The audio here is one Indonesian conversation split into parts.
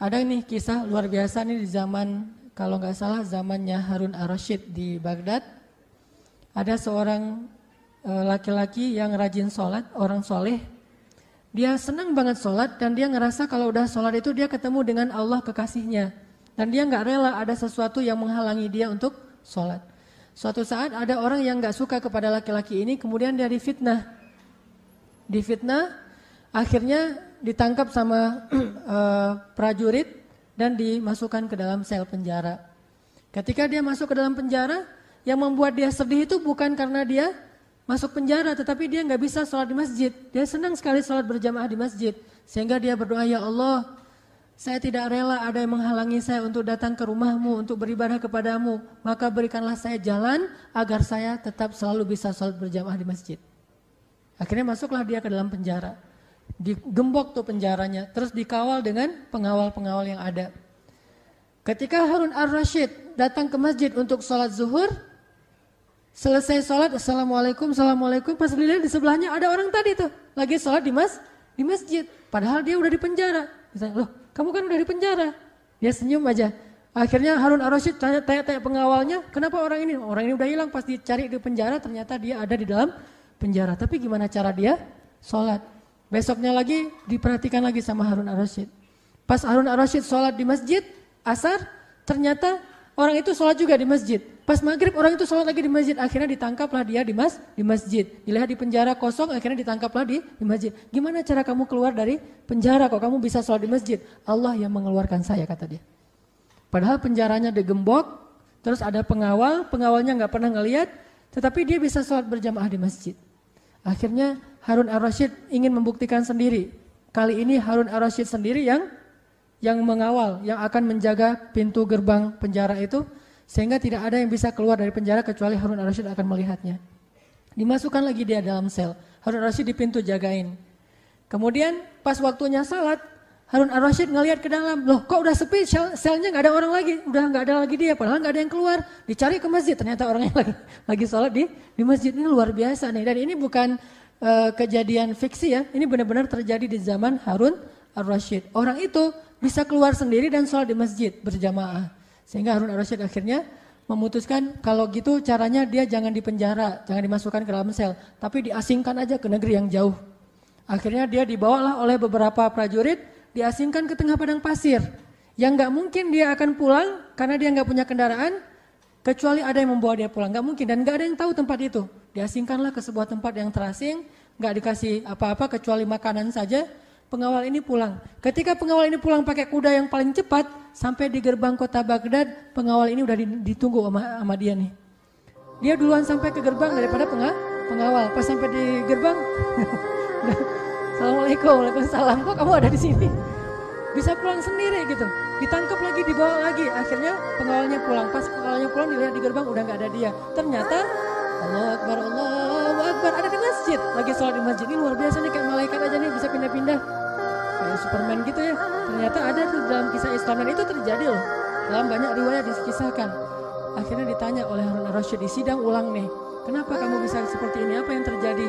Ada nih kisah luar biasa nih di zaman, kalau nggak salah zamannya Harun ar-Rasyid di Baghdad. Ada seorang laki-laki yang rajin sholat, orang soleh. Dia senang banget sholat dan dia ngerasa kalau udah sholat itu dia ketemu dengan Allah kekasihnya. Dan dia nggak rela ada sesuatu yang menghalangi dia untuk sholat. Suatu saat ada orang yang nggak suka kepada laki-laki ini, kemudian dia difitnah. Akhirnya ditangkap sama prajurit dan dimasukkan ke dalam sel penjara. Ketika dia masuk ke dalam penjara, yang membuat dia sedih itu bukan karena dia masuk penjara, tetapi dia nggak bisa sholat di masjid. Dia senang sekali sholat berjamaah di masjid, sehingga dia berdoa, ya Allah, saya tidak rela ada yang menghalangi saya untuk datang ke rumahmu, untuk beribadah kepadamu. Maka berikanlah saya jalan agar saya tetap selalu bisa sholat berjamaah di masjid. Akhirnya masuklah dia ke dalam penjara. Digembok tuh penjaranya, terus dikawal dengan pengawal-pengawal yang ada. Ketika Harun ar-Rasyid datang ke masjid untuk sholat zuhur, selesai sholat, assalamualaikum, assalamualaikum, pas dilihat di sebelahnya ada orang tadi tuh, lagi sholat di masjid. Padahal dia udah di penjara. Misalnya, loh kamu kan udah di penjara. Dia senyum aja. Akhirnya Harun ar-Rasyid tanya pengawalnya, kenapa orang ini? Orang ini udah hilang, pas dicari di penjara ternyata dia ada di dalam penjara. Tapi gimana cara dia sholat? Besoknya lagi diperhatikan lagi sama Harun ar-Rasyid. Pas Harun ar-Rasyid sholat di masjid, asar, ternyata orang itu sholat juga di masjid. Pas maghrib orang itu sholat lagi di masjid. Akhirnya ditangkaplah dia di masjid. Dilihat di penjara kosong, akhirnya ditangkaplah di masjid. Gimana cara kamu keluar dari penjara kok kamu bisa sholat di masjid? Allah yang mengeluarkan saya, kata dia. Padahal penjaranya digembok, terus ada pengawalnya nggak pernah ngelihat, tetapi dia bisa sholat berjamaah di masjid. Akhirnya Harun ar-Rasyid ingin membuktikan sendiri. Kali ini Harun ar-Rasyid sendiri yang mengawal, yang akan menjaga pintu gerbang penjara itu, sehingga tidak ada yang bisa keluar dari penjara kecuali Harun ar-Rasyid akan melihatnya. Dimasukkan lagi dia dalam sel. Harun ar-Rasyid di pintu jagain. Kemudian pas waktunya salat, Harun ar-Rasyid ngelihat ke dalam, loh kok udah sepi, selnya nggak ada orang lagi, udah nggak ada lagi dia, padahal nggak ada yang keluar. Dicari ke masjid, ternyata orangnya lagi salat di masjid. Ini luar biasa nih, dan ini bukan kejadian fiksi ya, ini benar-benar terjadi di zaman Harun ar-Rasyid. Orang itu bisa keluar sendiri dan sholat di masjid berjamaah. Sehingga Harun ar-Rasyid akhirnya memutuskan kalau gitu caranya dia jangan dipenjara, jangan dimasukkan ke dalam sel, tapi diasingkan aja ke negeri yang jauh. Akhirnya dia dibawalah oleh beberapa prajurit, diasingkan ke tengah padang pasir. Yang gak mungkin dia akan pulang karena dia gak punya kendaraan, kecuali ada yang membawa dia pulang, gak mungkin, dan gak ada yang tahu tempat itu. Diasingkanlah ke sebuah tempat yang terasing, gak dikasih apa-apa kecuali makanan saja. Pengawal ini pulang. Ketika pengawal ini pulang pakai kuda yang paling cepat, sampai di gerbang kota Baghdad, pengawal ini udah ditunggu sama dia nih. Dia duluan sampai ke gerbang daripada pengawal. Pas sampai di gerbang, Assalamualaikum, waalaikumsalam, kok kamu ada di sini? Bisa pulang sendiri gitu. Ditangkap lagi, dibawa lagi. Akhirnya pengawalnya pulang. Pas pengawalnya pulang dilihat di gerbang udah gak ada dia. Ternyata Allahu Akbar, ada di masjid. Lagi sholat di masjid. Ini luar biasa nih, kayak malaikat aja nih bisa pindah-pindah. Kayak Superman gitu ya. Ternyata ada tuh dalam kisah Islam, dan itu terjadi loh. Dalam banyak riwayat dikisahkan. Akhirnya ditanya oleh Harun ar-Rasyid di sidang ulang nih, kenapa kamu bisa seperti ini? Apa yang terjadi?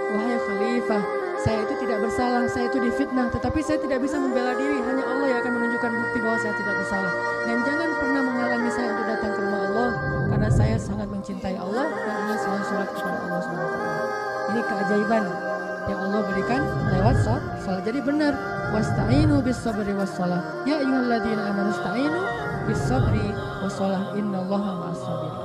Wahai Khalifah, saya itu tidak bersalah, saya itu difitnah, tetapi saya tidak bisa membela diri. Hanya Allah yang akan menunjukkan bukti bahwa saya tidak bersalah. Dan jangan pernah menghalangi saya untuk datang ke rumah Allah, karena saya sangat mencintai Allah dan ingin selalu sholat kepada Allah SWT. Ini keajaiban yang Allah berikan lewat sholat. Jadi benar, wasta'inu bis sabri was shalah. Ya ayyuhalladzina amanu ista'inu bis sabri was shalah, innallaha ma'as sabirin.